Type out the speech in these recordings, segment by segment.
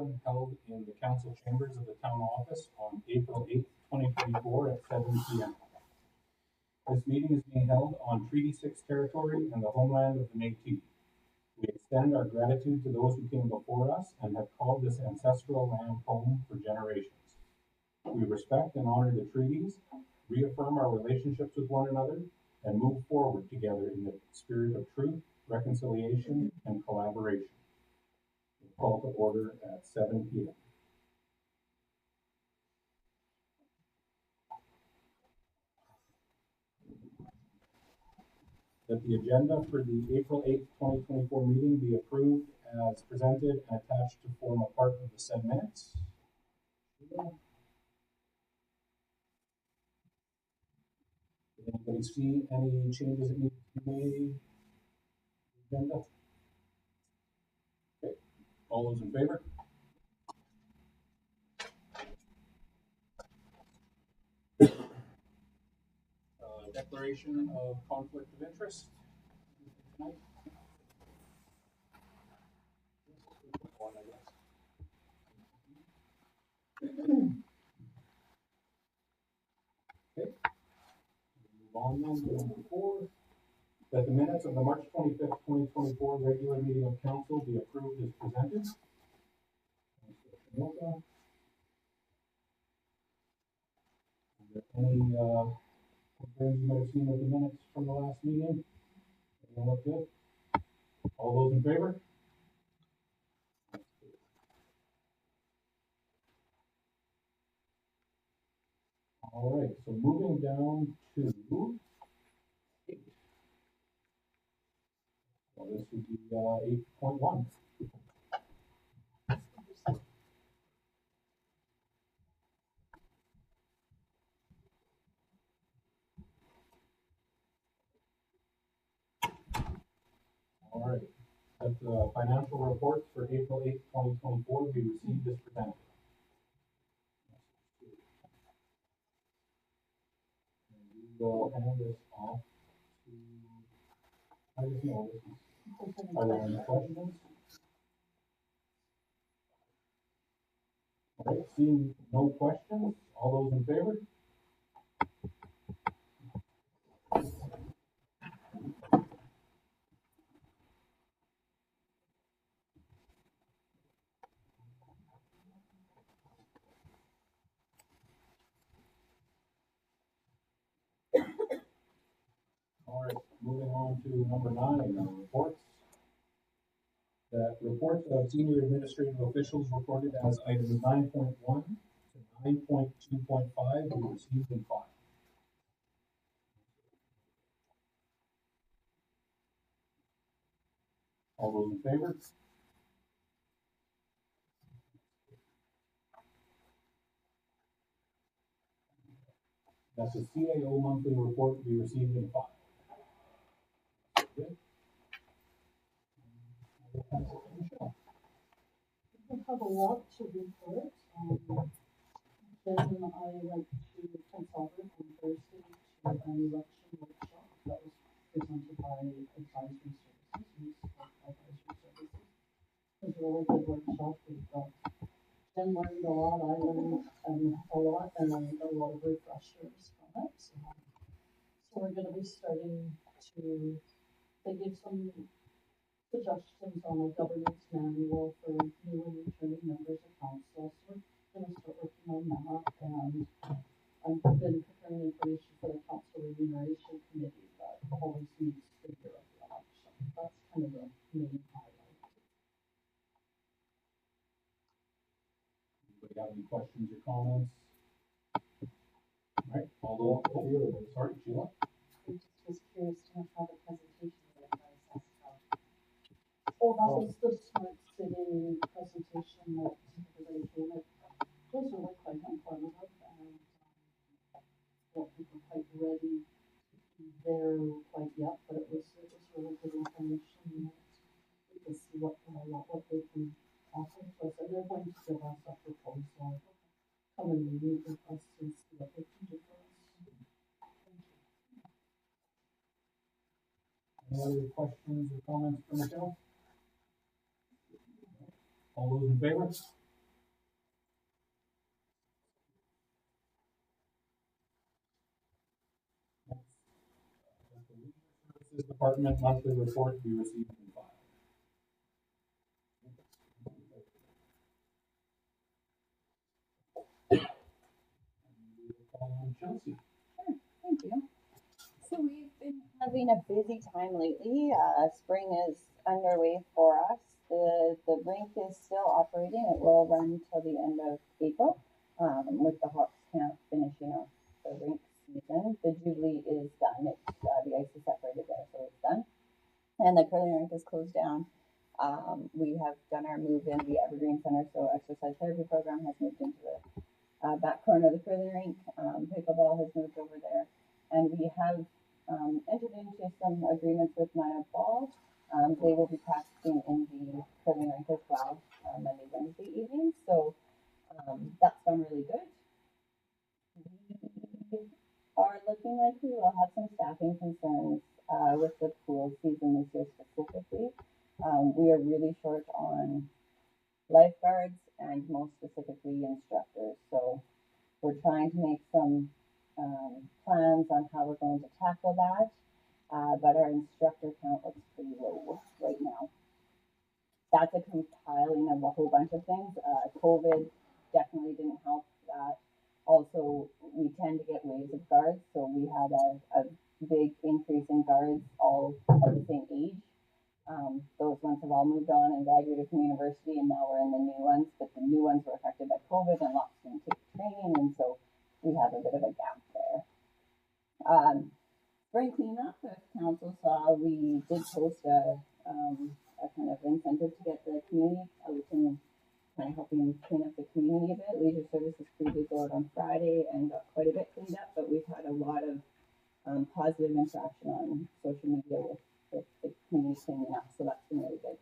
open, held in the council chambers of the town office on April 8th, 2024 at 7 p.m. This meeting is being held on Treaty 6 territory and the homeland of the Métis. We extend our gratitude to those who came before us and have called this ancestral land home for generations. We respect and honor the treaties, reaffirm our relationships with one another, and move forward together in the spirit of truth, reconciliation, and collaboration. Call to order at 7 p.m. That the agenda for the April 8th, 2024 meeting be approved as presented and attached to form a part of the said minutes. Did anybody see any changes that need to be made to the agenda? Okay. All those in favor? Declaration of conflict of interest tonight. Okay. Move on then to number 4. That the minutes of the March 25th, 2024 regular meeting of council be approved as presented. Is there any concerns you might have seen with the minutes from the last meeting? Everyone look good? All those in favor? All right, so moving down to 8. Well, this would be 8.1. All right, that the financial reports for April 8th, 2024 be received as presented. And we will hand this off to, I just know this is, are there any questions? All right, seeing no questions, all those in favor? All right, moving on to number 9, reports. That reports of senior administrative officials reported as items 9.1 to 9.2.5 were received in file. All those in favor? That's the CAO monthly report to be received in file. Good. We have a lot to report. Jen and I went to Prince Albert on Thursday to an election workshop that was presented by Advisory Services, Youth Advisory Services. It was a really good workshop. Jen learned a lot, I learned a lot, and I got a lot of refreshers from it. So we're going to be starting to, they gave some suggestions on a governance manual for new and returning members of council. So we're going to start working on that, and I've been preparing information for the council remuneration committee that always meets the year of the election. That's kind of the main highlight. Anybody have any questions or comments? All right, although, sorry, Sheila. I just was curious to know how the presentation went. Oh, that was the Smart City presentation that everybody came at. It was really quite informative, and I don't think we're quite ready there quite yet, but it was really good information. We can see what they can offer to us, and they're going to give us a proposal. Come and meet with us and see what they can do for us. Thank you. Any other questions or comments from Michelle? All those in favor? Services Department monthly report to be received and filed. Call on Chelsea. Thank you. So we've been having a busy time lately. Spring is underway for us. The rink is still operating. It will run till the end of April, with the Hawks camp finishing off the rink season. The Jubilee is done. The ice is separated there, so it's done. And the curling rink is closed down. We have done our move in the Evergreen Center, so exercise therapy program has moved into the back corner of the curling rink. Pickleball has moved over there, and we have entered into some agreements with Minot Ball. They will be practicing in the curling rink as well, Monday, Wednesday evenings. So that's gone really good. We are looking like we will have some staffing concerns with the pool season this year specifically. We are really short on lifeguards and most specifically instructors. So we're trying to make some plans on how we're going to tackle that, but our instructor count looks pretty low right now. That's a compiling of a whole bunch of things. COVID definitely didn't help that. Also, we tend to get waves of guards, so we had a big increase in guards all at the same age. Those ones have all moved on and graduated from university, and now we're in the new ones, but the new ones were affected by COVID and lots didn't take training, and so we have a bit of a gap there. Spring cleanup, as council saw, we did post a kind of incentive to get the community out and kind of helping clean up the community a bit. Leisure Services crew did go out on Friday and got quite a bit cleaned up, but we've had a lot of positive interaction on social media with the community cleaning up, so that's been really good.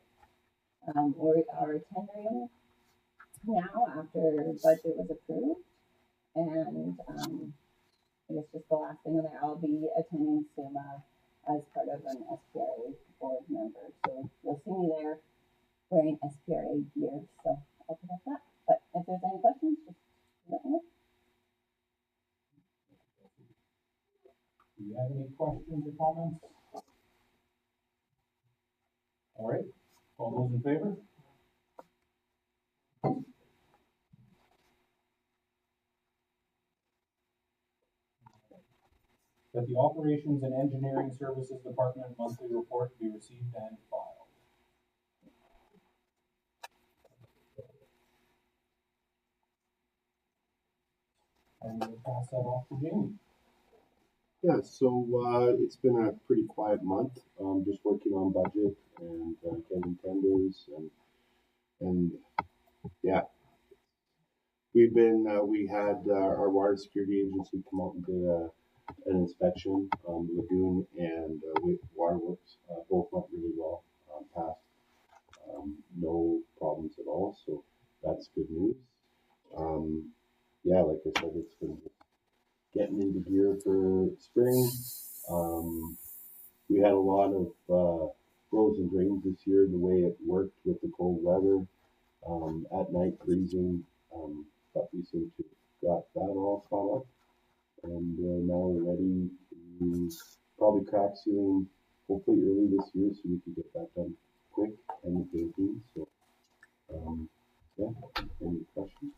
We are tendering now after budget was approved, and I guess just the last thing on there, I'll be attending SUMA as part of an SPRA board member, so you'll see me there wearing SPRA gear, so I'll put up that. But if there's any questions, just let me know. Do you have any questions or comments? All right, all those in favor? That the Operations and Engineering Services Department monthly report be received and filed. And we'll pass that off to Jamie. Yeah, so it's been a pretty quiet month. Just working on budget and getting tenders and yeah, we had our water security agency come out and did an inspection. Lagoon and Waterworks both went really well. Passed, no problems at all. So that's good news. Yeah, like I said, it's been getting into gear for spring. We had a lot of roads and drains this year, the way it worked with the cold weather, at night freezing, but we seem to got that all caught up. And now we're ready to probably crack sealing hopefully early this year so we can get that done quick and painting. So, yeah, any questions?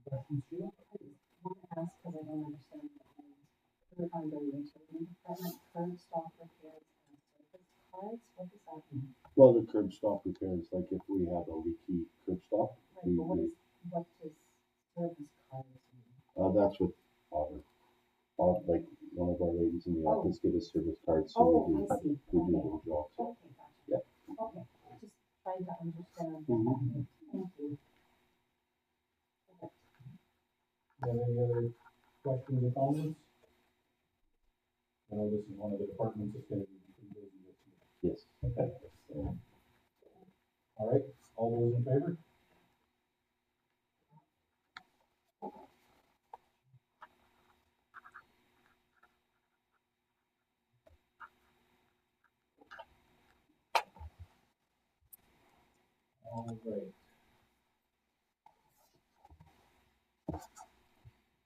Questions, Sheila? I want to ask, because I don't understand on the utility department, curb stop repairs and service cards, what does that mean? Well, the curb stop repairs, like if we have a leaky curb stop, Right, but what does service cards mean? that's what like one of our ladies in the office give us service cards, so I see. we do those jobs. Okay, gotcha. Yeah. Okay, just trying to understand. Mhm. Thank you. Do you have any other questions or comments? I know this is one of the departments that's going to be pretty busy this year. Yes. Okay. All right, all those in favor? All right.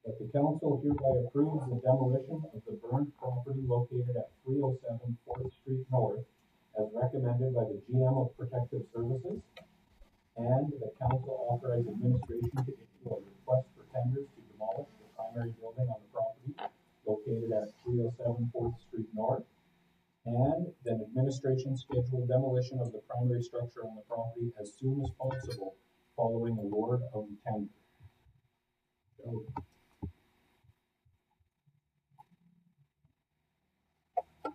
That the council hereby approves the demolition of the burned property located at 307 4th Street North as recommended by the GM of Protective Services, and the council authorize administration to issue a request for tenders to demolish the primary building on the property located at 307 4th Street North, and then administration schedule demolition of the primary structure on the property as soon as possible following award of the tender. So, I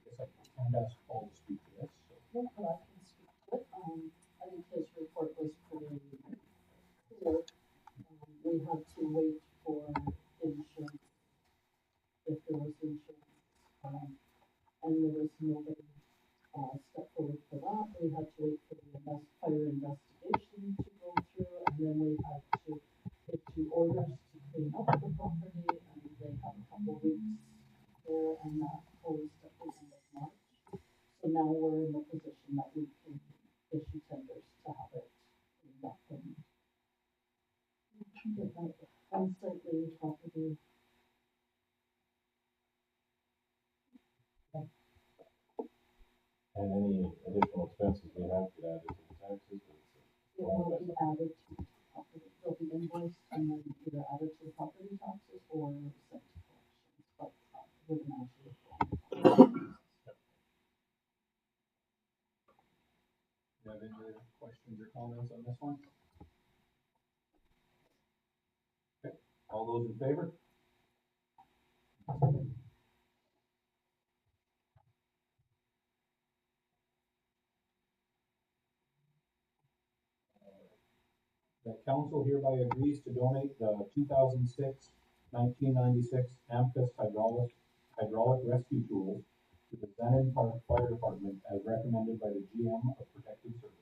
guess I can't ask Paul to speak to this, so. Yeah, well, I can speak to it. I think his report was pretty clear. We had to wait for insurance, if there was insurance, and there was nobody, step forward for that. We had to wait for the fire investigation to go through, and then we had to issue orders to clean up the property, and they had a couple weeks there, and that closed at the end of March. So now we're in the position that we can issue tenders to have it cleaned up and get that unsightly property. And any additional expenses we have could add to the taxes. It will be added to the property, they'll be invoiced and then either added to the property taxes or sent to collections, but with an actual. Do you have any other questions or comments on this one? Okay, all those in favor? That council hereby agrees to donate the 1996 AMCUS hydraulic rescue tools to the Zenon Park Fire Department as recommended by the GM of Protective Services.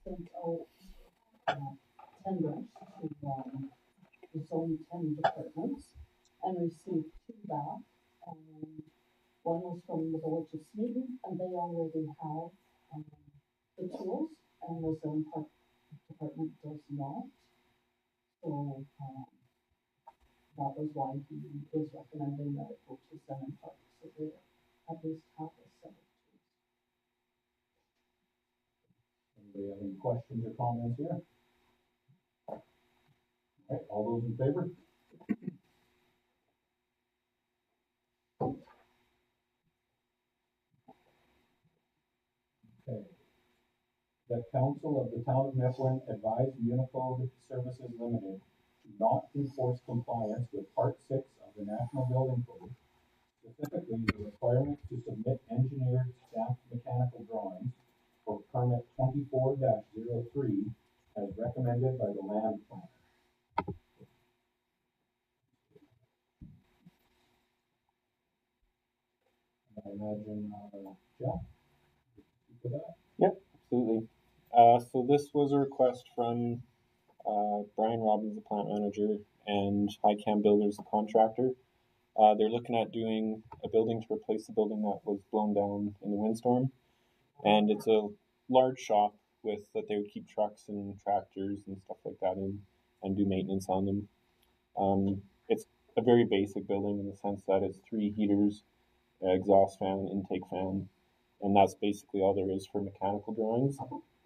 Sent out tenders to zone 10 departments and received 2 back. One was from the village of Smeaton, and they already have the tools, and the zone park department does not. So that was why he is recommending that it go to Zenon Park, so they at least have a set of tools. Anybody have any questions or comments here? Okay, all those in favor? Okay. The council of the town of Mifflin advised Unicode Services Limited to not enforce compliance with Part 6 of the National Building Code, specifically the requirement to submit engineered stamped mechanical drawings for permit 24-03 as recommended by the land planner. I imagine, Jeff, you speak to that? Yep, absolutely. So this was a request from Brian Robbins, the plant manager, and HighCam Builders, the contractor. They're looking at doing a building to replace the building that was blown down in the windstorm. And it's a large shop with that they would keep trucks and tractors and stuff like that in and do maintenance on them. It's a very basic building in the sense that it's 3 heaters, exhaust fan, intake fan, and that's basically all there is for mechanical drawings.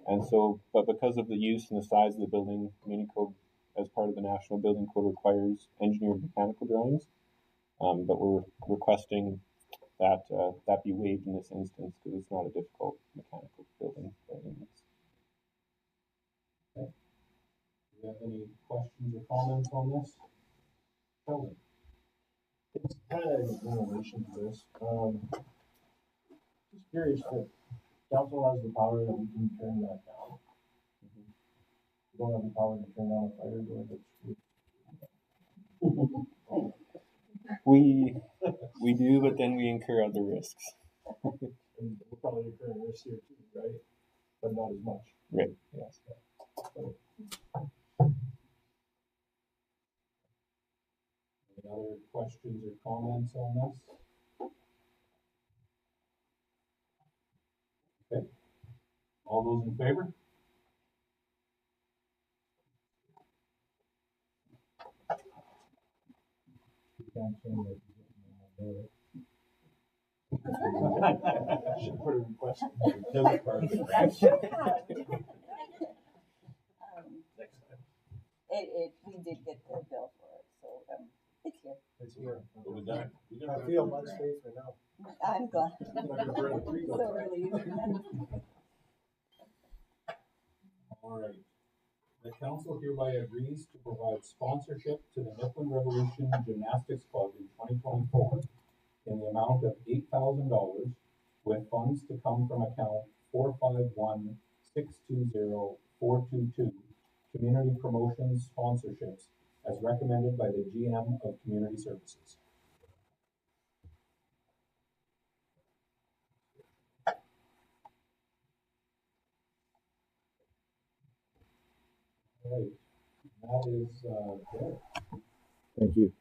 And so, but because of the use and the size of the building, Unicode, as part of the National Building Code, requires engineered mechanical drawings. But we're requesting that that be waived in this instance because it's not a difficult mechanical building by any means. Okay. Do you have any questions or comments on this? Sheldon? It's kind of in relation to this. Just curious that council has the power that we can turn that down. We don't have the power to turn down a fire door that's. We do, but then we incur other risks. And we'll probably incur risks here too, right? But not as much. Right. Yes. Any other questions or comments on this? All those in favor? You can't change it. Should put a request. That was part of the grant. Next time. We did get the bill for it, so, it's here. It's here. We got it. I feel much safer now. I'm glad. So relieved. All right. The council hereby agrees to provide sponsorship to the Nipmuc Revolution Gymnastics Club in 2024 in the amount of $8,000, with funds to come from account 451-620-422, Community Promotions Sponsorships, as recommended by the GM of Community Services. All right. That is, Derek. Thank you.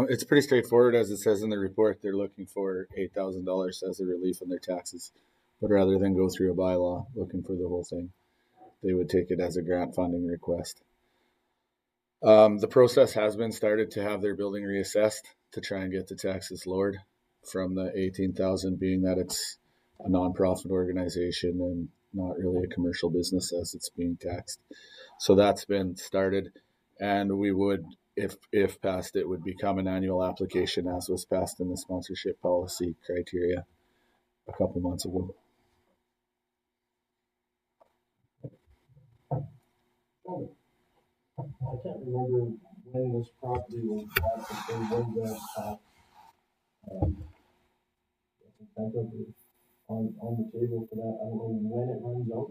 It's pretty straightforward, as it says in the report. They're looking for $8,000 as a relief on their taxes, but rather than go through a bylaw looking for the whole thing, they would take it as a grant funding request. The process has been started to have their building reassessed to try and get the taxes lowered from the 18,000, being that it's a nonprofit organization and not really a commercial business as it's being taxed. So that's been started, and we would, if passed, it would become an annual application, as was passed in the sponsorship policy criteria a couple months ago. I can't remember when this property was bought, but they were the tax. Incentive on the table for that. I don't know when it runs out.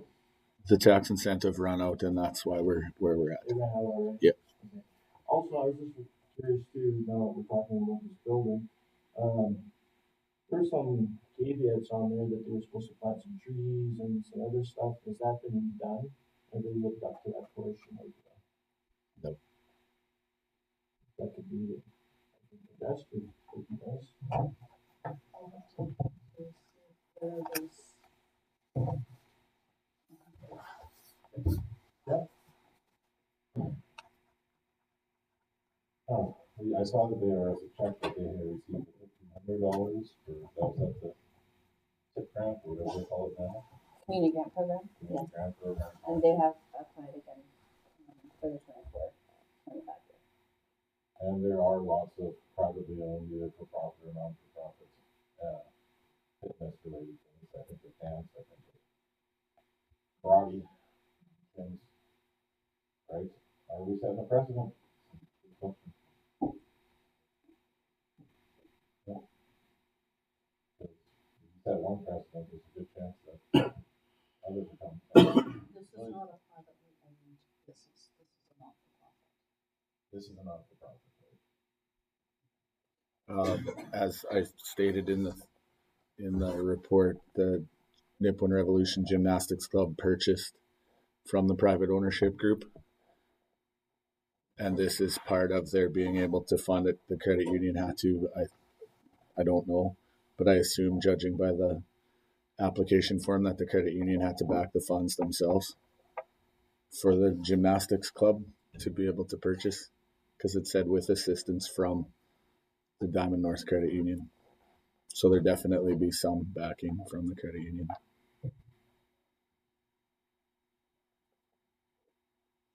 The tax incentive run out, and that's why we're where we're at. It ran out already? Yeah. Okay. Also, I was just curious too, now that we're talking about this building, there's some caveats on there that they were supposed to plant some trees and some other stuff. Has that been done? Have they looked up to that portion of the? No. That could be the best, would be nice. I'll have to look to see if there is. I saw that there was a check that they had received $1,500 for, that was at the tip grant, or whatever they call it now. Community grant program, Community grant program. and they have applied again for the 25 years. And there are lots of privately owned, either for profit or non-for-profit, fitness related things. I think there's dance, I think there's karate things. Right? Are we setting a precedent? Yeah. If you set one precedent, there's a good chance that others will come. This is not a privately owned, this is a not-for-profit. This is a not-for-profit. As I stated in the report, the Nipmuc Revolution Gymnastics Club purchased from the private ownership group, and this is part of their being able to fund it. The credit union had to, I don't know, but I assume, judging by the application form, that the credit union had to back the funds themselves for the gymnastics club to be able to purchase, because it said with assistance from the Diamond North Credit Union. So there definitely be some backing from the credit union.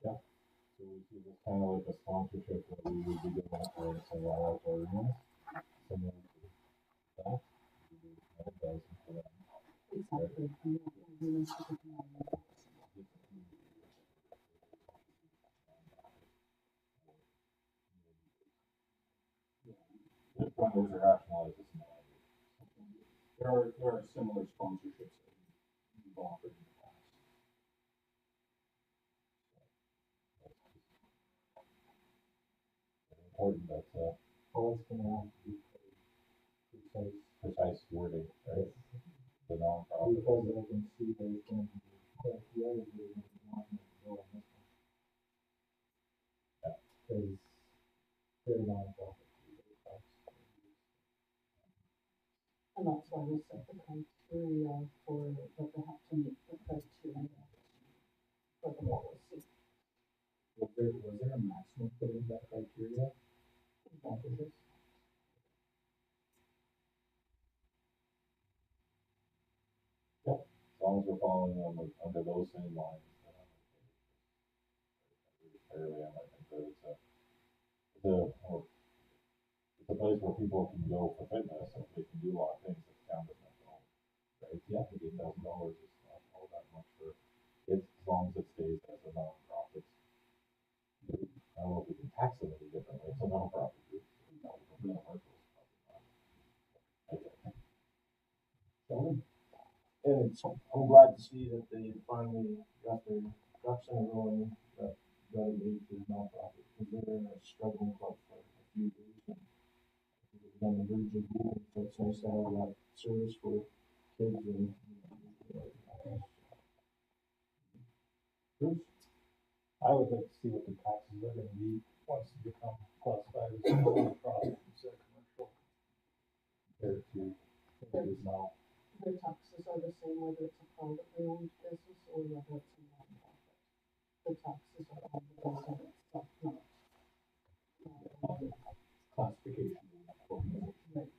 Yeah. So we see this kind of like a sponsorship that we would be doing for, say, our outdoor arenas, similar to that. We do 9,000 for that. Exactly. And that will really sort of, If one of those are rationalized, it's not. There are similar sponsorships that we've offered in the past. Important that, Well, it's gonna have to be precise wording, right? The nonprofit. because I can see there's going to be quite a few others that are going to want to go on this one. Yeah. Because they're nonprofit. and that's why we set the criteria criteria for, that they have to meet the criteria for the policy. Was there a maximum put in that criteria? Sponsorships? As long as we're following under those same lines, then I'm okay. Fairly, I think that it's a place where people can go for fitness and they can do a lot of things that the town doesn't have to own. Right? Yeah, $8,000 is not all that much for it, as long as it stays as a non-profit. I don't know if we can tax them any differently. It's a non-profit group. And I'm glad to see that they finally got their ducks in a row and got it made to the nonprofit, because they're a struggling club for a few years. And they're on the verge of moving, so it's nice to have that service for kids and. Bruce? I would like to see what the taxes are gonna be once you become classified as a non-profit instead of commercial. Compared to what it is now. The taxes are the same whether it's a privately owned business or whether it's a nonprofit. The taxes are on the business itself, not. Classification. Right.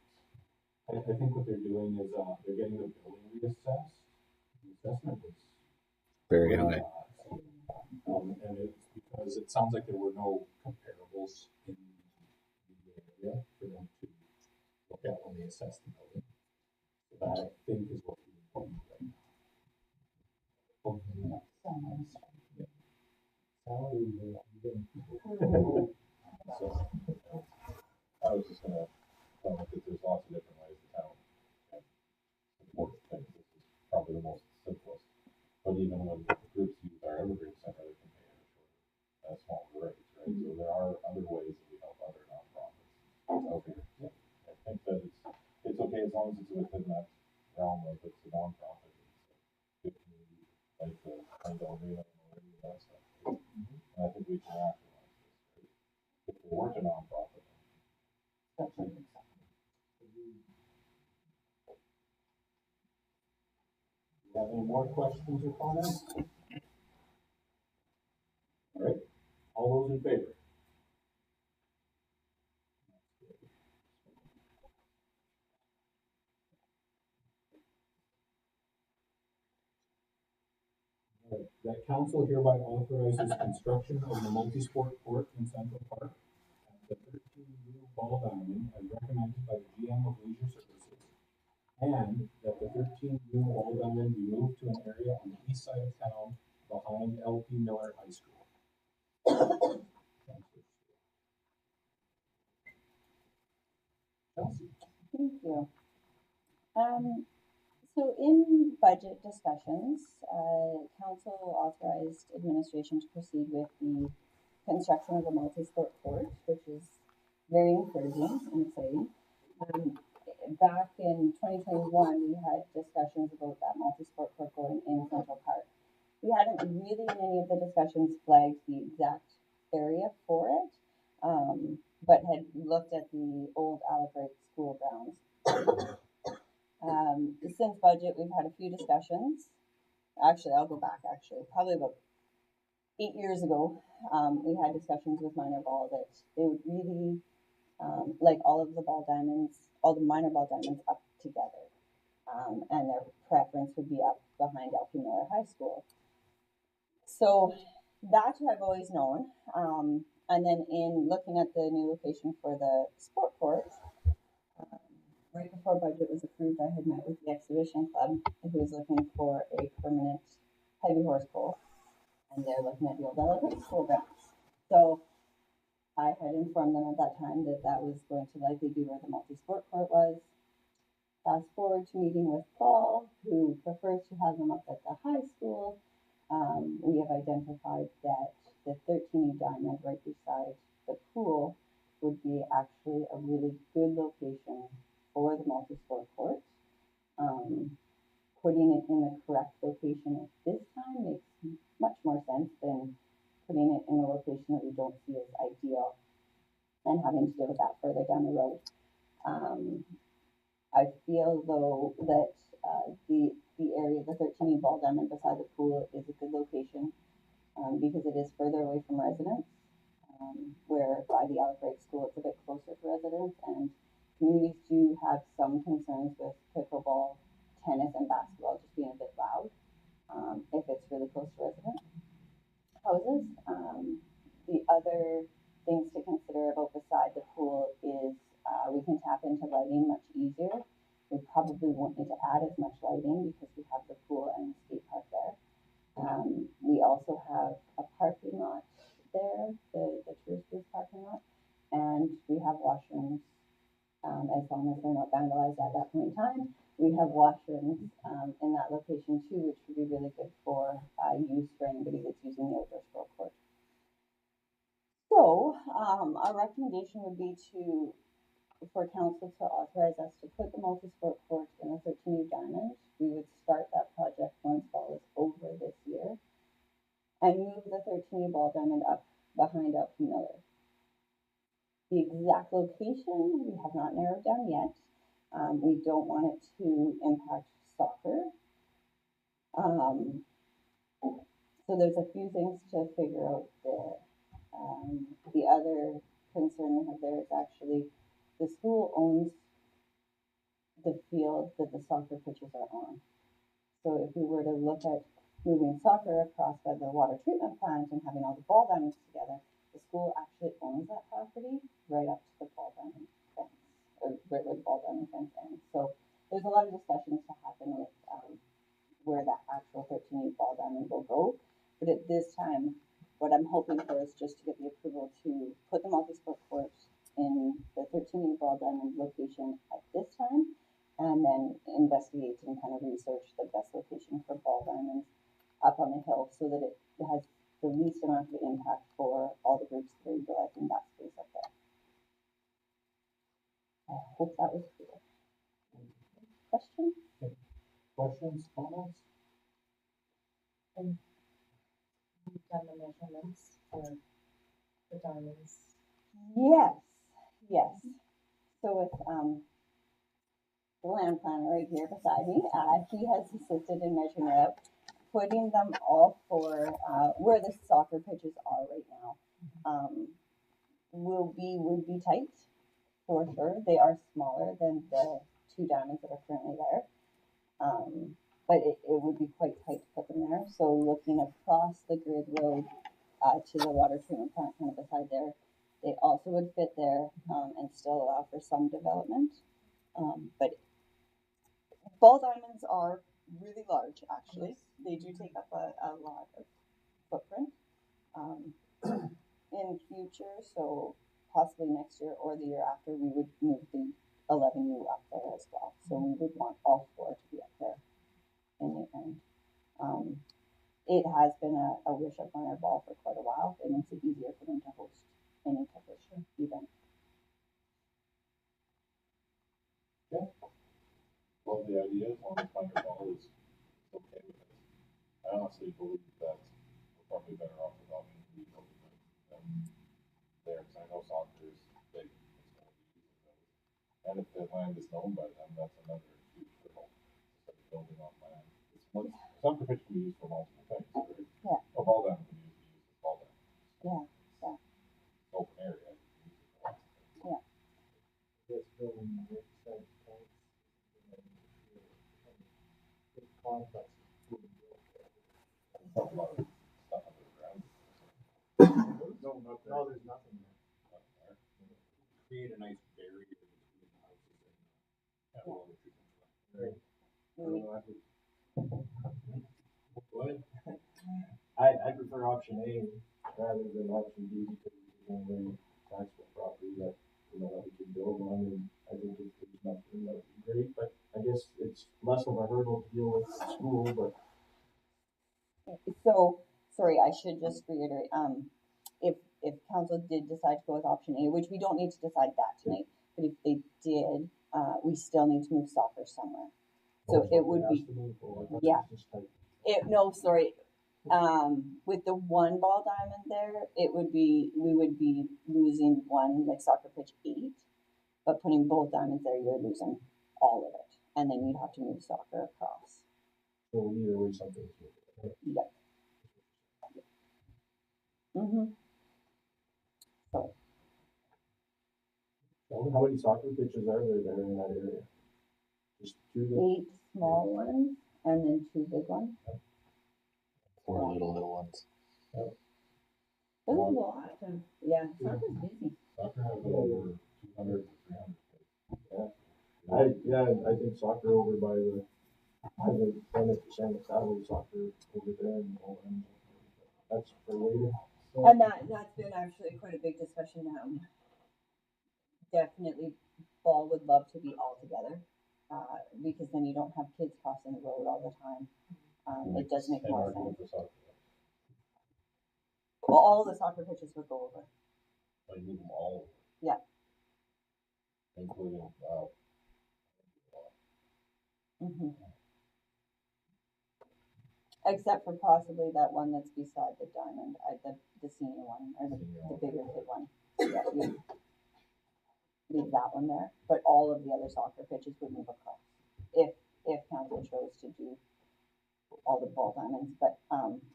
I think what they're doing is, they're getting the building reassessed. The assessment was Very high. and it's because it sounds like there were no comparables in the area for them to look at when they assess the building. So that I think is what we're important right now. Hopefully not. So, I was just gonna comment that there's lots of different ways the town can support things. This is probably the most simplest. But even when the groups use our Evergreen Center, they can pay a smaller rates, right? So there are other ways that we help other nonprofits out here. I think that it's okay as long as it's within that realm of it's a nonprofit. It's a good community, like the Glendale Arena and that stuff. And I think we can rationalize this, right? If we weren't a nonprofit, That's right, exactly. do you have any more questions or comments? All right, all those in favor? All right, that council hereby authorizes construction of the multi-sport court in Central Park at the 13U Ball Diamond as recommended by the GM of Leisure Services, and that the 13U Ball Diamond be moved to an area on the east side of town behind LP Miller High School. Chelsea. Thank you. So in budget discussions, council authorized administration to proceed with the construction of a multi-sport court, which is very encouraging and exciting. Back in 2021, we had discussions about that multi-sport court going in Central Park. We hadn't really in any of the discussions flagged the exact area for it, but had looked at the old Albright school grounds. Since budget, we've had a few discussions. Actually, I'll go back, probably about 8 years ago, we had discussions with Minor Ball that they would really like all of the ball diamonds, all the minor ball diamonds up together. And their preference would be up behind LP Miller High School. So that I've always known. And then in looking at the new location for the sport court, right before budget was approved, I had met with the exhibition club who was looking for a permanent heavy horse pole, and they're looking at the old Albright school grounds. So I had informed them at that time that that was going to likely be where the multi-sport court was. Fast forward to meeting with Paul, who prefers to have them up at the high school. We have identified that the 13U diamond right beside the pool would be actually a really good location for the multi-sport court. Putting it in the correct location at this time makes much more sense than putting it in a location that we don't see as ideal and having to deal with that further down the road. I feel though that the area, the 13E ball diamond beside the pool is a good location because it is further away from residents. Where by the Albright School, it's a bit closer to residents, and communities do have some concerns with pickleball, tennis, and basketball just being a bit loud if it's really close to resident houses. The other things to consider about beside the pool is we can tap into lighting much easier. We probably won't need to add as much lighting because we have the pool and skate park there. We also have a parking lot there, the tourist booth parking lot, and we have washrooms. As long as they're not vandalized at that point in time, we have washrooms in that location too, which would be really good for use for anybody that's using the outdoor sport court. So our recommendation would be for council to authorize us to put the multi-sport court in the 13U Diamond. We would start that project once fall is over this year and move the 13U Ball Diamond up behind Elton Miller. The exact location we have not narrowed down yet. We don't want it to impact soccer. So there's a few things to figure out there. The other concern we have there is actually the school owns the field that the soccer pitches are on. So if we were to look at moving soccer across by the water treatment plant and having all the ball diamonds together, the school actually owns that property right up to the ball diamond fence, or right where the ball diamond fence ends. So there's a lot of discussions to happen with where that actual 13U ball diamond will go. But at this time, what I'm hoping for is just to get the approval to put the multi-sport court in the 13U ball diamond location at this time, and then investigate and kind of research the best location for ball diamonds up on the hill so that it has the least amount of impact for all the groups that are utilizing that space up there. I hope that was clear. Questions? Questions, comments? And you've done the measurements for the diamonds. Yes. So with the land planner right here beside me, he has assisted in measuring it out, putting them all for where the soccer pitches are right now. Would be tight for sure. They are smaller than the 2 diamonds that are currently there. But it would be quite tight to put them there. So looking across the grid road to the water treatment plant kind of beside there, they also would fit there and still allow for some development. But ball diamonds are really large, actually. They do take up a lot of footprint in future. So possibly next year or the year after, we would move the 11U up there as well. So we would want all 4 to be up there in the end. It has been a wish of mine ball for quite a while. It makes it easier for them to host any type of event. Yeah. Love the idea as long as Thunder Ball is okay with it. I honestly believe that we're probably better off with option B than there, because I know soccer is big. It's going to be using those. And if the land is known by them, that's another huge hurdle. Instead of building on land. Soccer pitch can be used for multiple things, right? Yeah. A ball diamond can be used as ball diamond. Yeah. Open area. Yeah. This building right beside the tanks, big complex. A lot of stuff under the ground. No, there's nothing there. Create a nice barrier between the houses and water treatment plant. Right. What? I prefer option A rather than option B because it's the only taxable property that that we can build on, and I think if there's nothing that would be great, but I guess it's less of a hurdle to deal with at school, but So, sorry, I should just reiterate, if council did decide to go with option A, which we don't need to decide that tonight, but if they did, we still need to move soccer somewhere. So it would be, yeah. With the 1 ball diamond there, we would be losing 1, like soccer pitch 8, but putting both diamonds there, you're losing all of it. and then you'd have to move soccer across. So either way, something's moving. Yep. Mm-hmm. So How many soccer pitches are there in that area? Just 2 that 8 small ones and then 2 big ones. 4 little ones. There's a lot of, yeah, soccer's busy. Soccer has over 200 to 300. I think soccer over by the 100% of Saddle soccer over there and that's for later. And that's been actually quite a big discussion. Definitely fall would love to be all together, because then you don't have kids crossing the road all the time. It does make more sense. Well, all the soccer pitches would go over. I move them all. Yeah. Including, Mm-hmm. Except for possibly that one that's beside the diamond, the senior one, or the bigger kid one. Yeah, you leave that one there, but all of the other soccer pitches would move across if council chose to do all the ball diamonds. But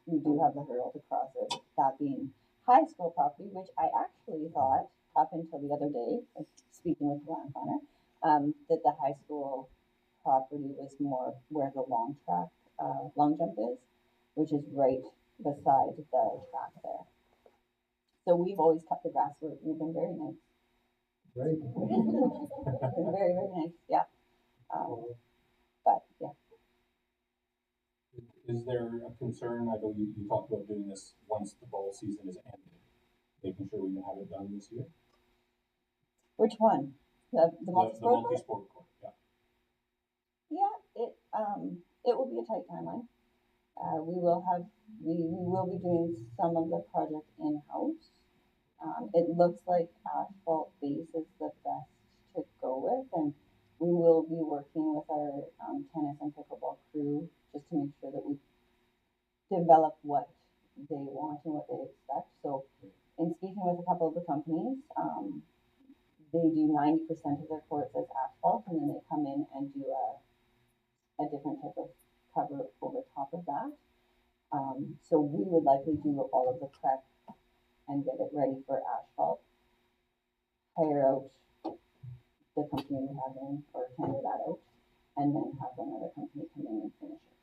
we do have the hurdle to cross it, that being high school property, which I actually thought up until the other day, speaking with the land planner, that the high school property was more where the long jump is, which is right beside the track there. So we've always cut the grass. We've been very nice. Right. Been very, very nice. Yeah. But yeah. Is there a concern, I know you talked about doing this once the ball season is ended, making sure we can have it done this year? Which one? The multi-sport? The multi-sport court, yeah. Yeah, it will be a tight timeline. We will be doing some of the project in-house. It looks like asphalt base is the best to go with, and we will be working with our tennis and pickleball crew just to make sure that we develop what they want and what they expect. So in speaking with a couple of the companies, they do 90% of their courts as asphalt, and then they come in and do a different type of cover over top of that. So we would likely do all of the prep and get it ready for asphalt, hire out the company we have in, or tender that out, and then have another company come in and finish it.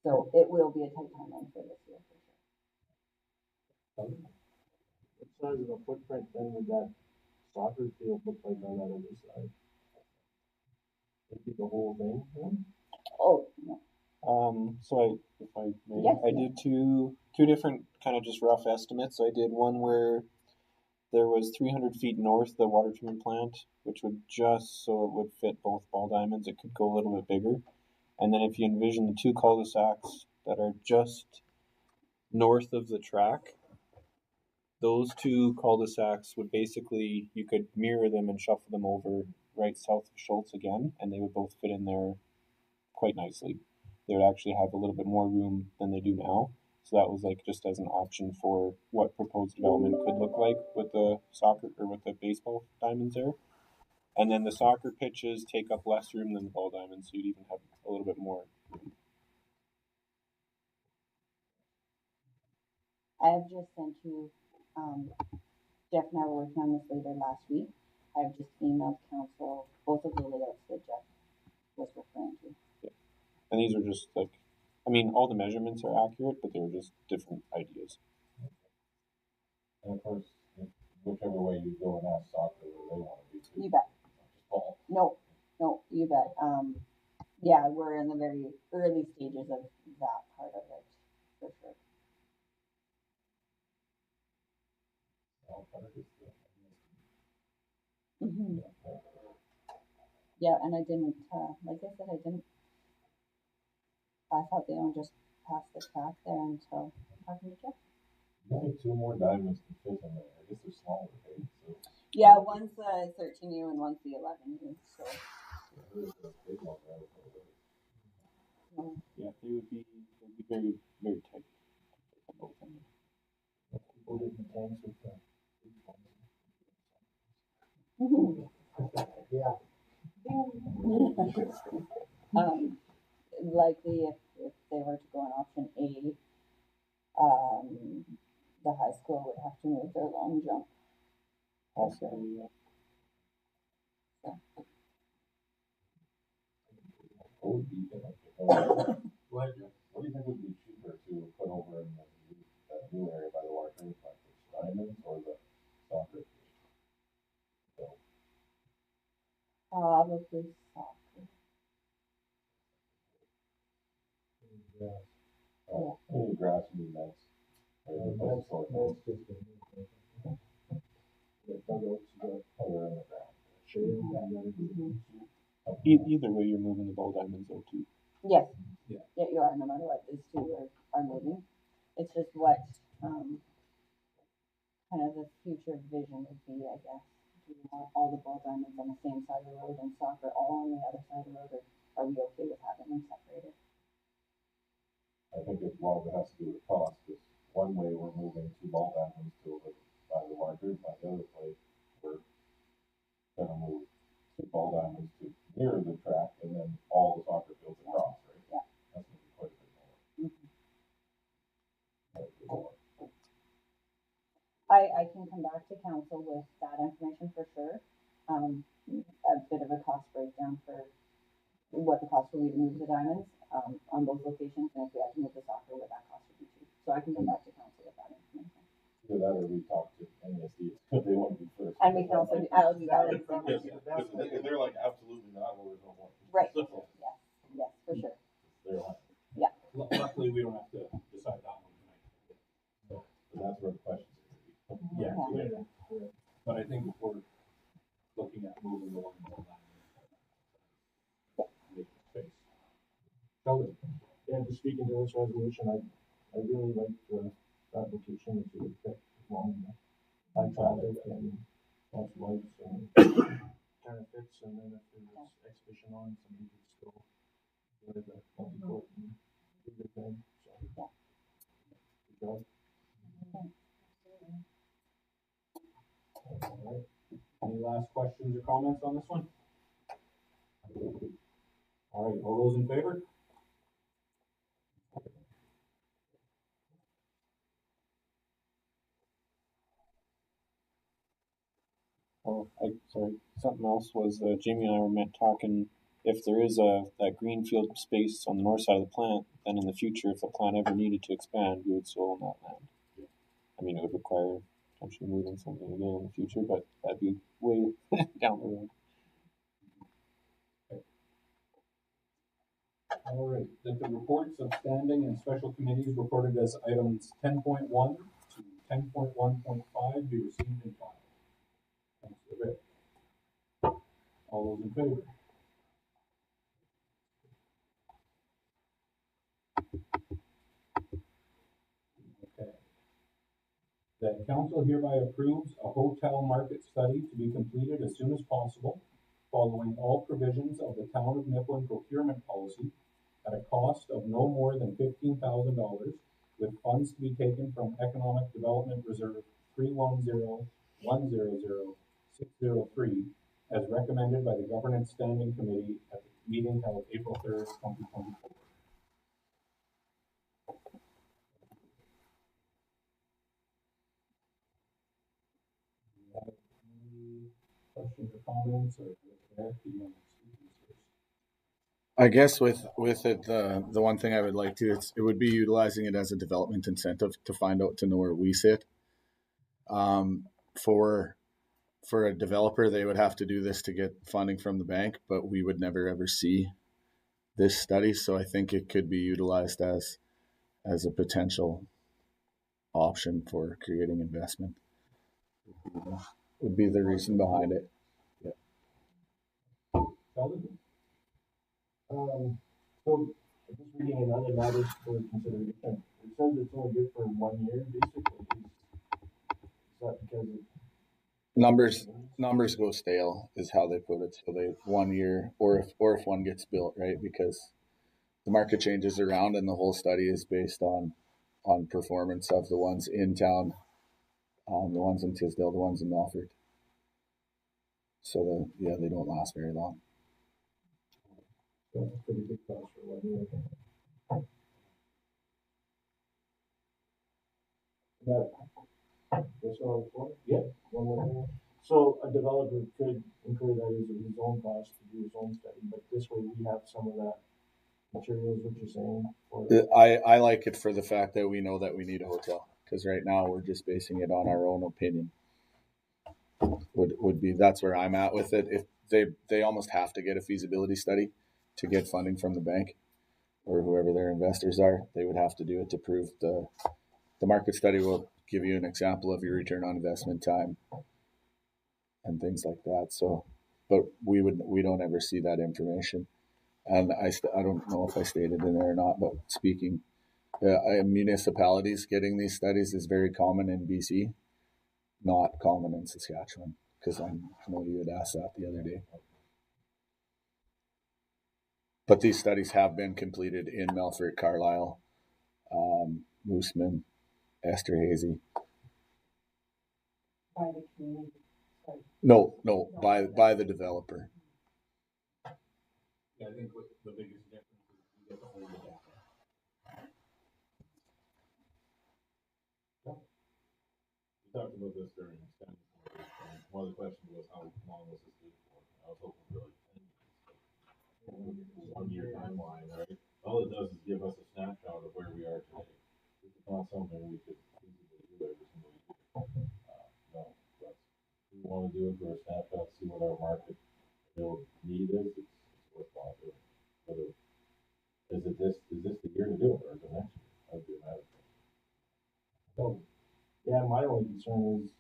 So it will be a tight timeline for this year for sure. What size of a footprint then would that soccer field look like on that other side? Would be the whole thing then? Oh, no. So if I may, Yes, I yeah. did two different kind of just rough estimates. I did one where there was 300 feet north the water treatment plant, which would just so it would fit both ball diamonds. It could go a little bit bigger. And then if you envision the 2 cul-de-sacs that are just north of the track, those 2 cul-de-sacs would basically, you could mirror them and shuffle them over right south of Schultz again, and they would both fit in there quite nicely. They would actually have a little bit more room than they do now. So that was like just as an option for what proposed development could look like with the soccer or with the baseball diamonds there. And then the soccer pitches take up less room than the ball diamonds, so you'd even have a little bit more room. I have just sent you, Jeff and I were working on this later last week. I've just emailed council both of the layouts that Jeff was referring to. And these are just like, I mean, all the measurements are accurate, but they were just different ideas. and of course, whichever way you go and ask soccer where they want to be too. You bet. Ball. No, you bet. Yeah, we're in the very early stages of that part of it, for sure. Ball part is Mm-hmm. Yeah, and I didn't, like I said, I thought they only just passed the track there until talking to Jeff. only 2 more diamonds can fit in there. I guess they're smaller, right? So Yeah, one's the 13U and one's the 11U, so. there's a big one there. Yeah, they would be very, very tight. Both of them. People did the tanks with the big ones. Mm-hmm. Yeah. Likely if they were to go on option A, the high school would have to move their long jump. Possibly, yeah. What would be, what do you think would be cheaper to put over in that new area by the water treatment plant, the diamonds or the soccer? So, Probably soccer. maybe grass would be nice. Right, the place for it. Other than the ground. Either way, you're moving the ball diamonds though too. Yes. Yeah. Yeah, you are, no matter what, these two are moving. It's just what, kind of the future vision would be, I guess. Do we want all the ball diamonds on the same side of the road and soccer all on the other side of the road, or are we okay with having them separated? I think a lot of it has to do with cost, because one way we're moving 2 ball diamonds to over by the water treatment plant, the other place, we're gonna move 2 ball diamonds to near the track and then all the soccer fields across, right? Yeah. That's gonna be quite a bit more. Mm-hmm. Quite a bit more. I can come back to council with that information for sure. A bit of a cost breakdown for what the cost will be to move the diamonds, on both locations, and if we had to move the soccer, what that cost would be too. So I can come back to council with that information. Either that or we talk to NSD, because they want to be first. And we can also, I'll do that. If they're like, absolutely not, well, there's no point. Right, yes, for sure. They're like, Luckily, we don't have to decide that one tonight. So, and that's where the questions are gonna be. yeah, Yeah. but I think if we're looking at moving the one ball diamond, make space. Sheldon? Yeah, just speaking to this resolution, I really like that location, it's a good fit along the high traffic and lots of lights and kind of fits, and then if there was exhibition on, somebody could still go to the multi-court and do their thing, so. Good job. All right. Any last questions or comments on this one? All right, all those in favor? Oh, sorry. Something else was Jamie and I were talking. If there is that greenfield space on the north side of the plant, then in the future, if the plant ever needed to expand, we would still own that land. I mean, it would require potentially moving something again in the future, but that'd be way down the road. All right, that the reports of standing and special committees reported as items 10.1 to 10.1.5 be received and filed. Thanks, Vic. All those in favor? Okay. That council hereby approves a hotel market study to be completed as soon as possible, following all provisions of the Town of Nipawin procurement policy at a cost of no more than $15,000, with funds to be taken from Economic Development Reserve 310-100-603, as recommended by the Governance Standing Committee at the meeting held April 3rd, 2024. Any questions or comments, or Eric, do you want to speak to this first? I guess with it, the one thing I would like to, it would be utilizing it as a development incentive to find out, to know where we sit. For a developer, they would have to do this to get funding from the bank, but we would never ever see this study. So I think it could be utilized as a potential option for creating investment. Would be the reason behind it. Sheldon? So, just reading another matter for consideration, it says it's only good for 1 year, basically. Is that because it? Numbers go stale is how they put it. So they 1 year, or if one gets built, right? Because the market changes around, and the whole study is based on performance of the ones in town, the ones in Tisdale, the ones in Melfort. So they don't last very long. That's a pretty big cost for 1 year. That, that's all for it? Yeah. One more thing. So a developer could incur that as his own cost to do his own study, but this way we have some of that materials, what you're saying, for I like it for the fact that we know that we need a hotel, because right now we're just basing it on our own opinion. Would be that's where I'm at with it. If they almost have to get a feasibility study to get funding from the bank or whoever their investors are, they would have to do it to prove the market study will give you an example of your return on investment time and things like that. So, but we don't ever see that information. And I don't know if I stated in there or not, but speaking, municipalities getting these studies is very common in BC, not common in Saskatchewan, because I know you had asked that the other day. But these studies have been completed in Melfort, Carlisle, Mooseman, Esterhazy. By the community, sorry. No, by the developer. Yeah, I think what the biggest difference is you get the whole data. We talked about this during extended course, and one of the questions was how long was this good for? I was hoping for like 10 years. 1 year timeline, right? All it does is give us a snapshot of where we are today. This is not something we could feasibly do every single year. No, but we want to do it for a snapshot, see what our market need is. It's worthwhile doing. Whether is this the year to do it or is it next year? That would be a matter. So, yeah, my only concern is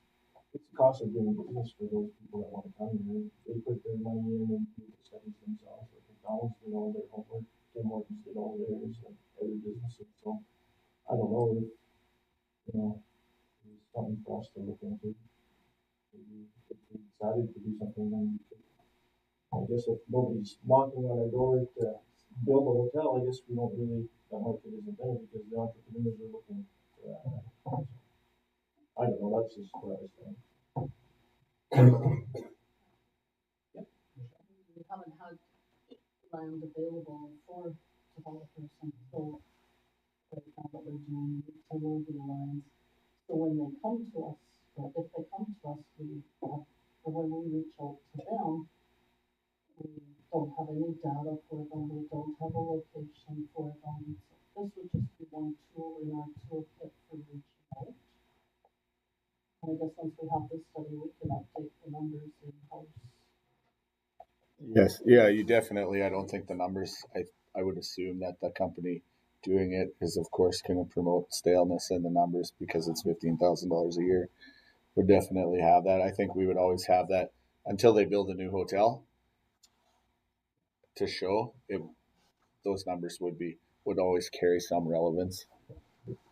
it's the cost of doing business for those people that want to come here. They put their money in and do the studies themselves. Like McDonald's did all their homework, Tim Hortons did all theirs, and other businesses. So I don't know if it's something for us to look into. Maybe if we decided to do something, then we could. I guess if nobody's knocking on our door to build a hotel, I guess we don't really, that market isn't there because the entrepreneurs are looking for that. So, I don't know, that's just what I was saying. We haven't had land available for developers until right now that we're doing utility lines. So when they come to us, or if they come to us, or when we reach out to them, we don't have any data for them, we don't have a location for them. So this would just be one tool in our toolkit for reaching out. And I guess once we have this study, we can update the numbers in-house. Yes, yeah, you definitely. I don't think the numbers. I would assume that the company doing it is, of course, going to promote staleness in the numbers because it's $15,000 a year. Would definitely have that. I think we would always have that until they build a new hotel to show it. Those numbers would always carry some relevance. I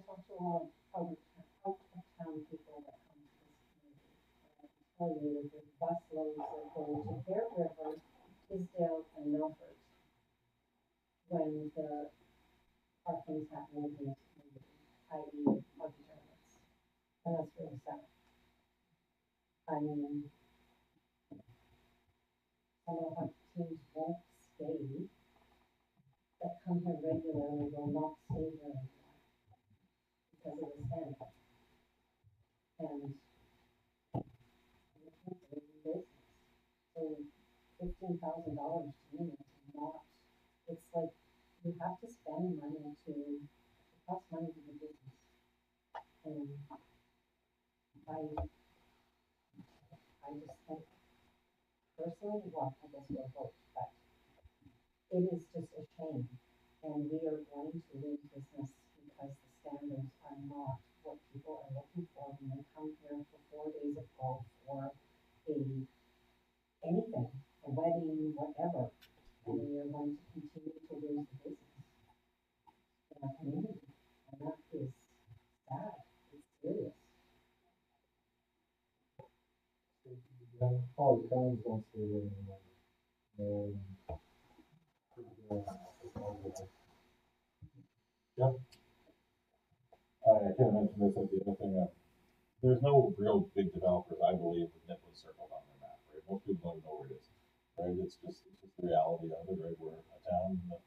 talked to a lot of town people that come to this community. And I can tell you that the bus loads that go to Bear River, Tisdale, and Milford when the parking's happening in this community, i.e. multi-tournaments. And that's really sad. I mean, some of our teams won't stay, that come here regularly will not stay here anymore because of the standard. And business. So $15,000 to me is not, it's like you have to spend money it costs money to do business. And I just think personally, well, I guess we'll vote, but it is just a shame. And we are going to lose business because the standards are not what people are looking for when they come here for 4 days of golf or anything, a wedding, whatever. And we are going to continue to lose the business in our community. And that is sad. It's serious. All the towns don't stay there anymore. Yeah. I kind of mentioned this at the other thing. There's no real big developers, I believe, with Niplin circled on their map, right? Most people don't know where it is. right? It's just the reality of it, right? We're a town in the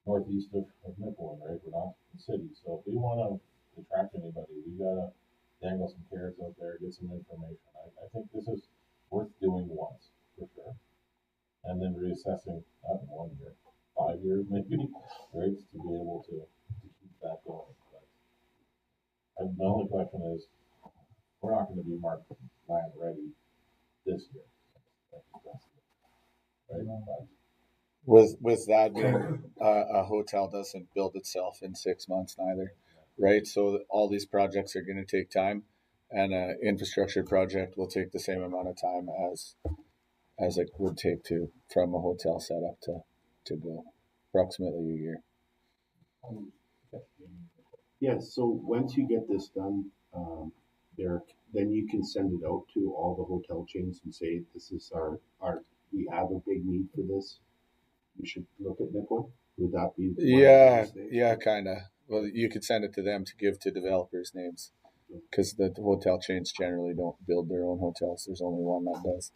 northeast of Nipawin, right? We're not the city. So if we wanna attract anybody, we gotta dangle some carrots out there, get some information. I think this is worth doing once, for sure. And then reassessing, not in 1 year, 5 years maybe, right? To be able to keep that going. But the only question is, we're not gonna be marked land ready this year. Right? But With that being, a hotel doesn't build itself in 6 months neither, right? So all these projects are going to take time, and an infrastructure project will take the same amount of time as it would take to from a hotel setup to go, approximately a year. Yes, so once you get this done, Derek, then you can send it out to all the hotel chains and say, this is we have a big need for this. You should look at Nipawin. Would that be? Yeah, kind of. Well, you could send it to them to give to developers' names, because the hotel chains generally don't build their own hotels. There's only one that does,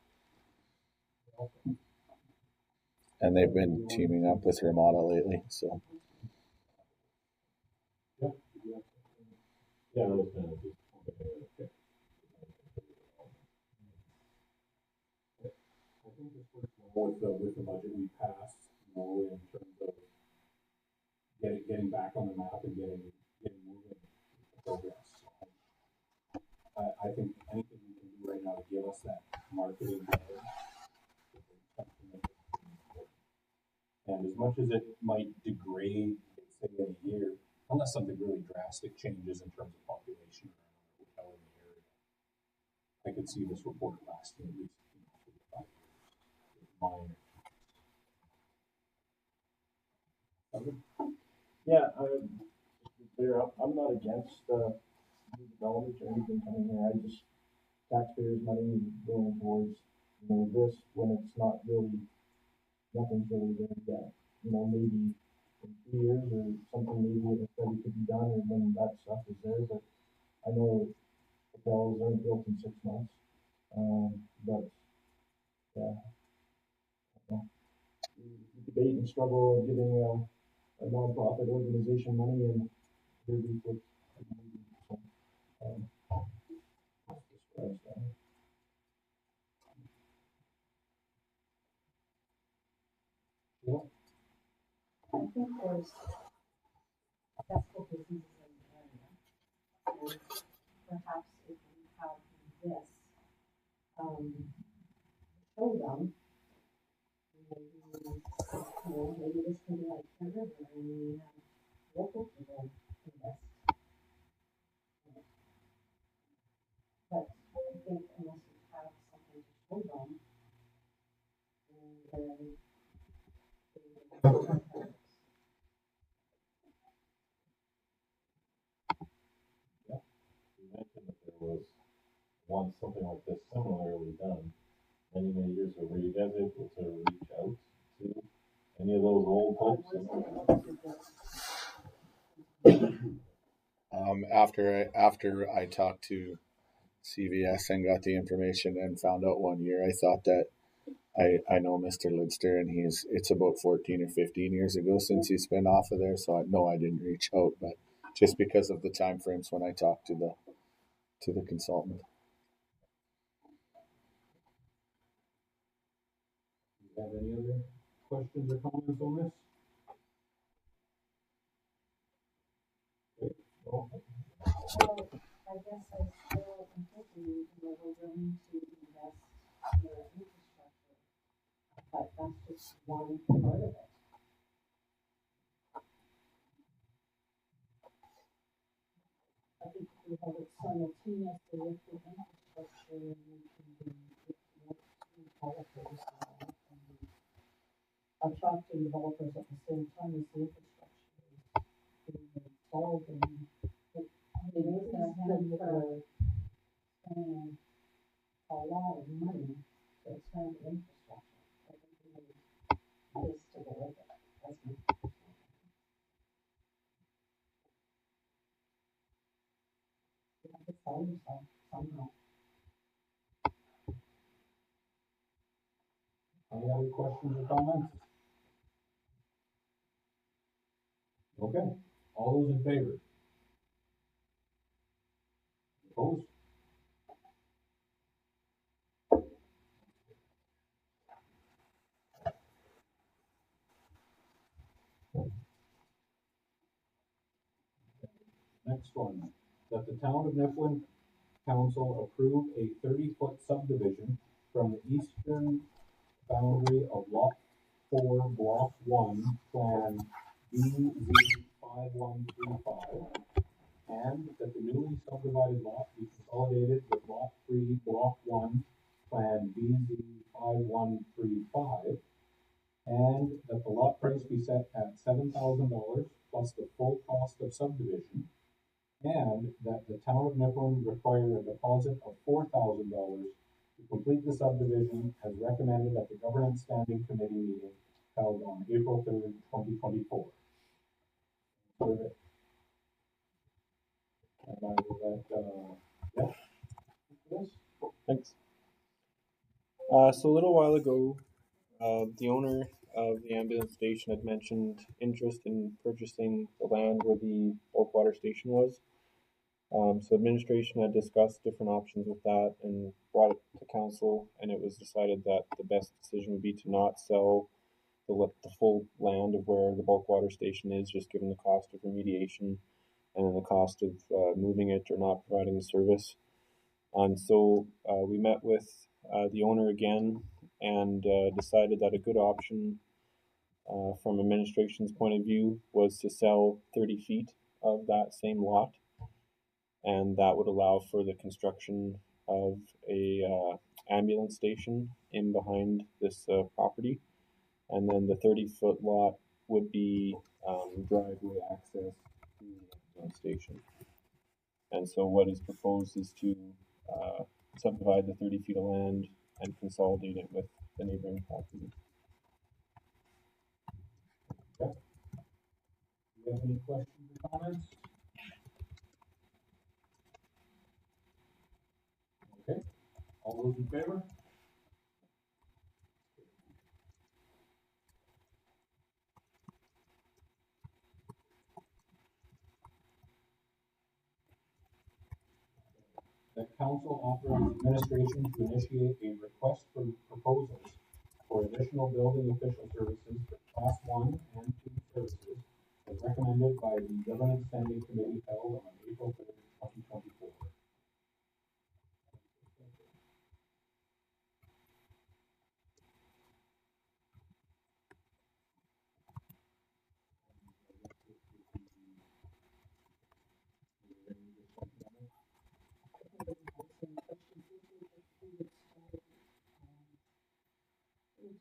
and they've been teaming up with Ramada lately. So yeah, I was gonna just. I think this works well with the budget we passed, in terms of getting back on the map and getting moving with progress. So I think anything we can do right now to give us that marketing edge is something that is important. And as much as it might degrade, say, in a year, unless something really drastic changes in terms of population or hotel in the area, I could see this report lasting at least 5 years. Minor. Yeah, I'm not against new development or anything coming here. I just taxpayers' money going towards this when it's not really nothing's really there yet. Maybe in 2 years or something, maybe a study could be done, and when that stuff is there. But I know hotels aren't built in 6 months. But yeah, you debate and struggle giving a nonprofit organization money, and here we put. So, that's just what I stand. I think there's successful businesses in the area, and perhaps if we have this, show them, maybe this can be like Kent River, and we have local people invest. But I think unless we have something to show them, then they You mentioned that there was once something like this similarly done many, many years ago. Were you guys able to reach out to any of those old folks? after I talked to CVS and got the information and found out 1 year, I thought that I know Mr. Lidster, and it's about 14 or 15 years ago since he's been off of there. So I didn't reach out, but just because of the time frames when I talked to the consultant. Do you have any other questions or comments on this? Okay. Well, So I guess I still am thinking, we're willing to invest in our infrastructure, but that's just one part of it. I think if we have it simultaneously with the infrastructure, and we can do developers, and attracting developers at the same time as the infrastructure is being installed, and it is gonna happen for spending a lot of money to expand the infrastructure. I think we need this to go with it. That's my you have to sell yourself somehow. I other questions or comments? Okay, all those in favor? Opposed? Next one, that the town of Mifflin Council approve a 30-foot subdivision from the eastern boundary of Lot 4, Block 1, Plan BZ5135, and that the newly subdivided lot be consolidated with Lot 3, Block 1, Plan BZ5135, and that the lot price be set at $7,000 plus the full cost of subdivision, and that the town of Mifflin require a deposit of $4,000 to complete the subdivision as recommended at the Governance Standing Committee meeting held on April 3rd, 2024. And I will let, yes. Thanks. So a little while ago, the owner of the ambulance station had mentioned interest in purchasing the land where the bulk water station was. So administration had discussed different options with that and brought it to council, and it was decided that the best decision would be to not sell the full land of where the bulk water station is, just given the cost of remediation and then the cost of moving it or not providing the service. So we met with the owner again and decided that a good option from administration's point of view was to sell 30 feet of that same lot, and that would allow for the construction of a ambulance station in behind this property, and then the 30-foot lot would be driveway access to the ambulance station. And so what is proposed is to subdivide the 30 feet of land and consolidate it with the neighboring property. Okay. Do you have any questions or comments? Okay, all those in favor? That council authorizes administration to initiate a request for proposals for additional building official services for Class 1 and 2 services as recommended by the Governance Standing Committee held on April 3rd, 2024.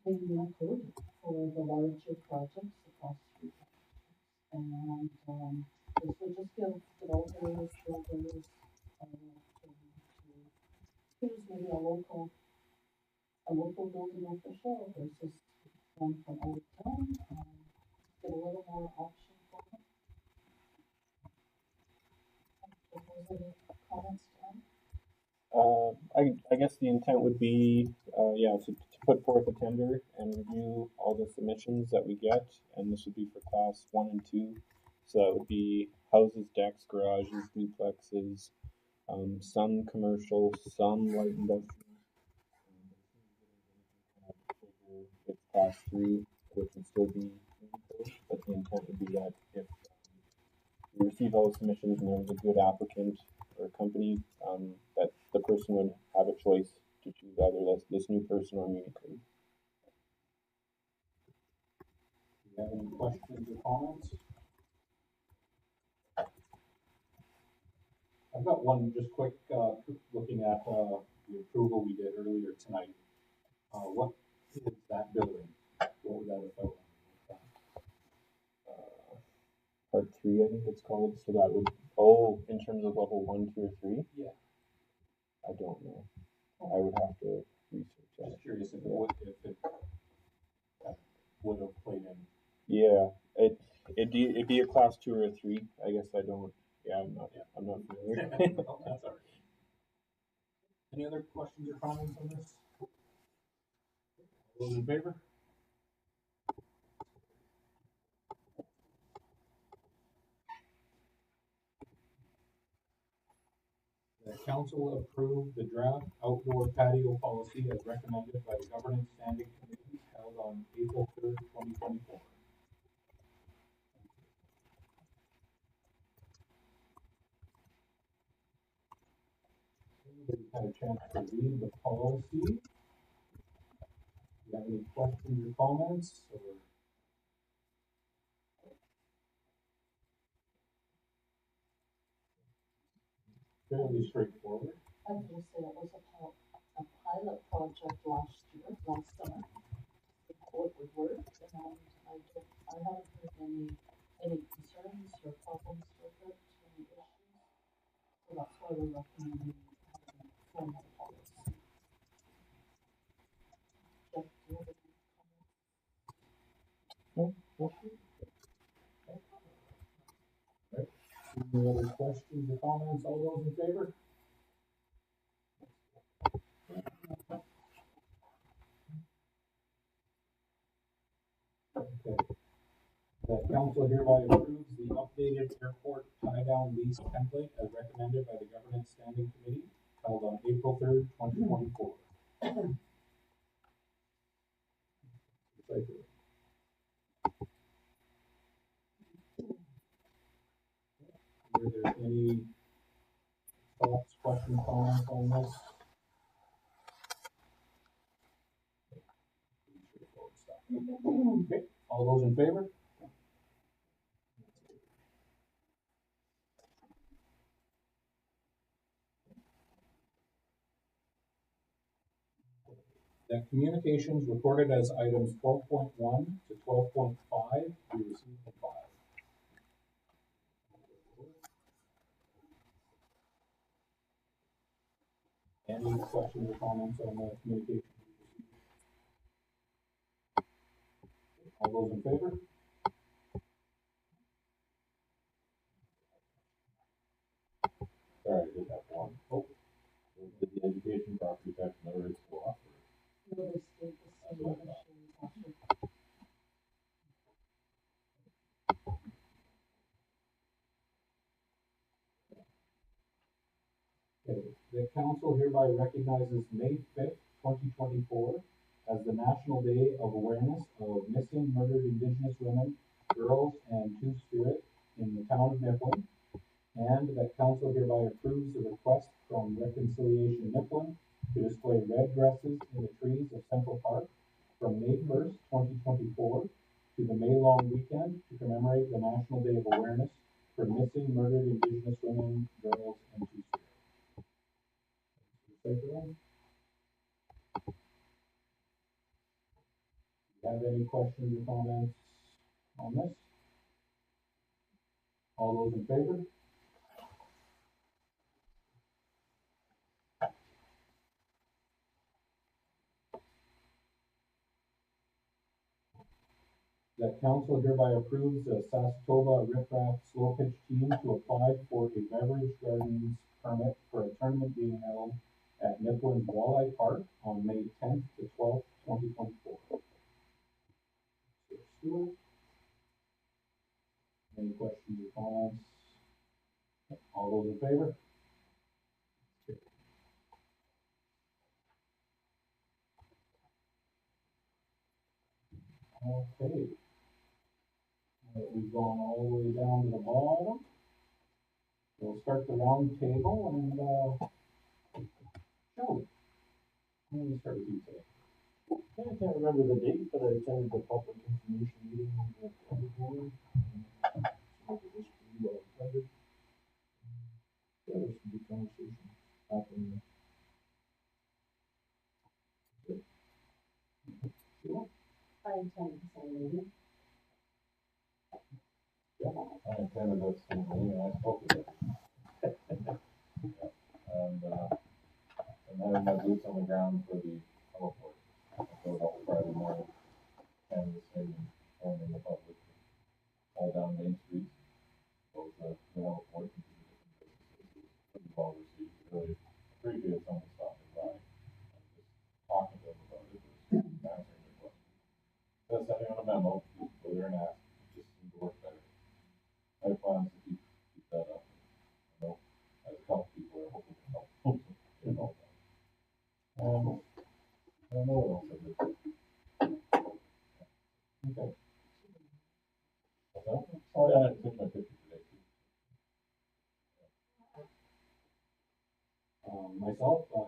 Retaining that code for the larger projects across three projects. And this will just give developers, builders, to choose maybe a local building official versus one from out of town. Get a little more option for them. If there's any comments, John? I guess the intent would be, to put forth a tender and review all the submissions that we get, and this would be for class 1 and 2. So that would be houses, decks, garages, duplexes, some commercial, some light industrial. It's class 3, which would still be in code, but the intent would be that if we receive all the submissions and there was a good applicant or company, that the person would have a choice to choose either this new person or Unicode. Do you have any questions or comments? I've got one just quick, looking at the approval we did earlier tonight. What is that building? What would that have felt like? Part 3, I think it's called. So that would, in terms of level 1, 2, or 3? Yeah. I don't know. I would have to research that. Just curious if it would have played in. Yeah, it'd be a class 2 or a 3. I guess I don't. Yeah, I'm not familiar. Oh, that's all right. Any other questions or comments on this? All those in favor? council approve the draft outdoor patio policy as recommended by the governance standing committee held on April 3rd, 2024. Everybody had a chance to read the policy. Do you have any questions or comments, or? Fairly straightforward. I was gonna say it was a pilot project last summer. How it would work, and I haven't heard any concerns or problems with it, any issues. So that's why we're recommending having formal policy. Jeff, do you have any comments? Any other questions or comments? All those in favor? Okay. The council hereby approves the updated airport tie-down lease template as recommended by the governance standing committee held on April 3rd, 2024. Were there any thoughts, questions, comments on this? Okay, all those in favor? That communications recorded as items 12.1 to 12.5 be received and filed. Any questions or comments on the communication? All those in favor? Sorry, I did have one. Oh, did the education property tax never rates go up? No, they stayed the That's same what I this thought. year. Okay, the council hereby recognizes May 5th, 2024 as the National Day of Awareness of Missing Murdered Indigenous Women, Girls, and Two-Spirit in the town of Mifflin, and that council hereby approves the request from Reconciliation Mifflin to display red dresses in the trees of Central Park from May 1st, 2024 to the May long weekend to commemorate the National Day of Awareness for Missing Murdered Indigenous Women, Girls, and Two-Spirit. Have any questions or comments on this? All those in favor? That council hereby approves the Saskatoga Riffraff Slow Pitch Team to apply for a beverage gardens permit for a tournament being held at Mifflin's Walleye Park on May 10th to 12th, 2024. Stuart? Any questions or comments? All those in favor? Okay. We've gone all the way down to the bottom. We'll start the round table and, Joe, I'm going to start with you today. I can't remember the date, but I attended the public information meeting with everyone. So it was pretty well attended. Yeah, there was some good conversation happening there. I attended the same meeting. I attended that same meeting and I spoke with them. And having my boots on the ground for the heliport. I showed up Friday morning, canvassing and informing the public all down Main Street, both the heliport and the different businesses. Pretty well received. Really appreciate someone stopping by and just talking to them about it, just answering their questions. Instead of sending out a memo, just go there and ask. It just seemed to work better. I have plans to keep that up. I know, as a couple people are hoping to help.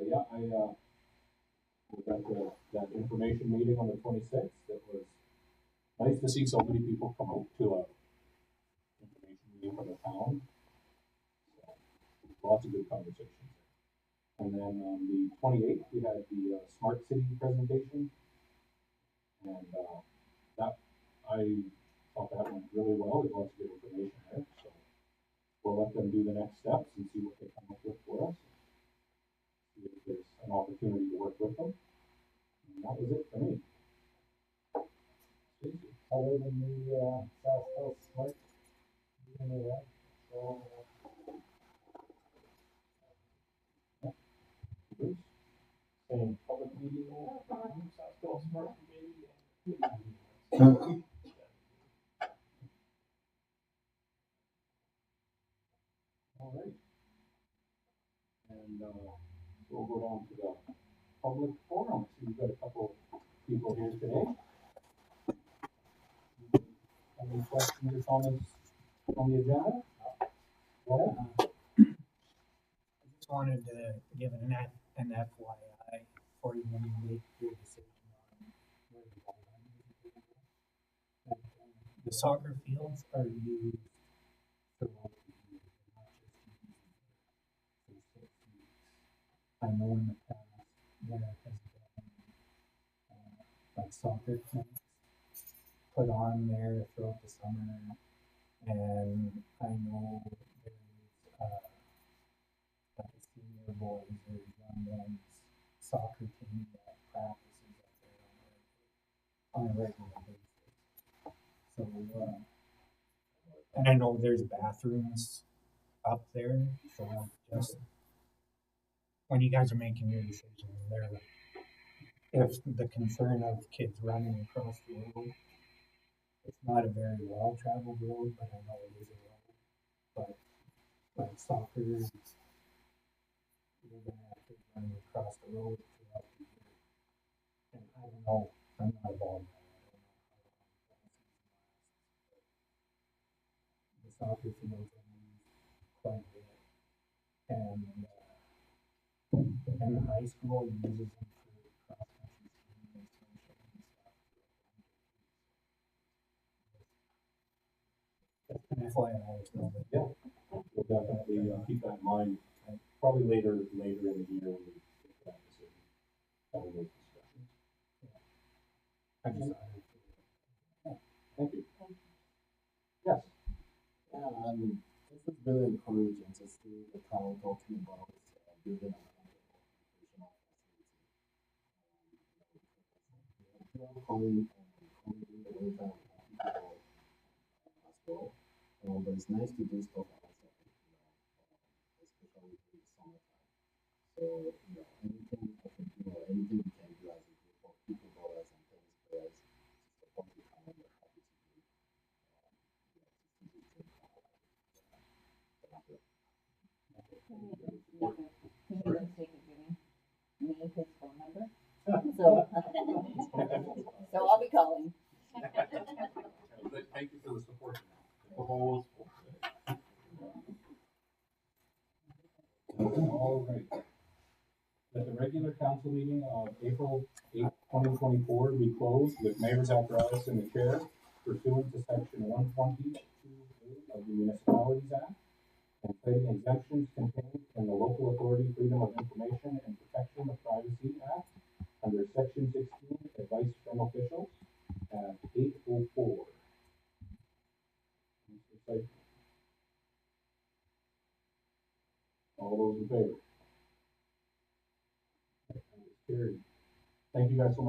yeah, I was at that information meeting on the 26th. It was nice to see so many people come out to a information meeting for the town. So, lots of good conversations. And then on the 28th, we had the Smart City presentation. And that, I thought that went really well. There's lots of good information there. So we'll let them do the next steps and see what they come up with for us. See if there's an opportunity to work with them. And that was it for me. Stacy. Other than the, South Coast Smart, any of that, so, Bruce? same public meeting, South Coast Smart Committee. All right. And we'll go down to the public forum. So we've got a couple people here today. Any questions or comments on the agenda? Go ahead. I just wanted to give an FYI for you when you make your decision on where the ball is. The soccer fields are used throughout the year, not just used for 6 weeks. I know in the past there has been like soccer camps put on there throughout the summer, and I know there's like a senior boys or young men's soccer team that practices up there on a regular basis. So, and I know there's bathrooms up there, so just when you guys are making your decision, there, if the concern of kids running across the road, it's not a very well traveled road, but I know it is a road. But like soccer, you're gonna have kids running across the road throughout the year. And I don't know, I'm not a ball guy, I don't know how long the season lasts. The soccer fields are used quite a bit. And the high school uses them for cross country skiing and snowshoeing and stuff. Just an FYI, it's no big Yeah, we'll definitely keep that in mind. Probably later in the year when we get to that decision, having those discussions. I just thought Thank you. Yes. Yeah, this is really encouraging to see the town talking about building an educational facility. Calling the way that people as well. But it's nice to do stuff outside, especially in the summertime. So, anything I can do or anything we can do as a group of people, ballers and tennis players to support the town, we're happy to do. He made the mistake of giving me his phone number. So, so I'll be calling. Thank you for the support. All right. At the regular council meeting of April 8th, 2024, we closed with Mayor Zacharias in the chair pursuant to section 122 of the Municipalities Act and citing exemptions contained in the Local Authority Freedom of Information and Protection of Privacy Act under section 16, advice from officials at 8:04. Mr. Seifert. All those in favor? That is carried. Thank you guys so much.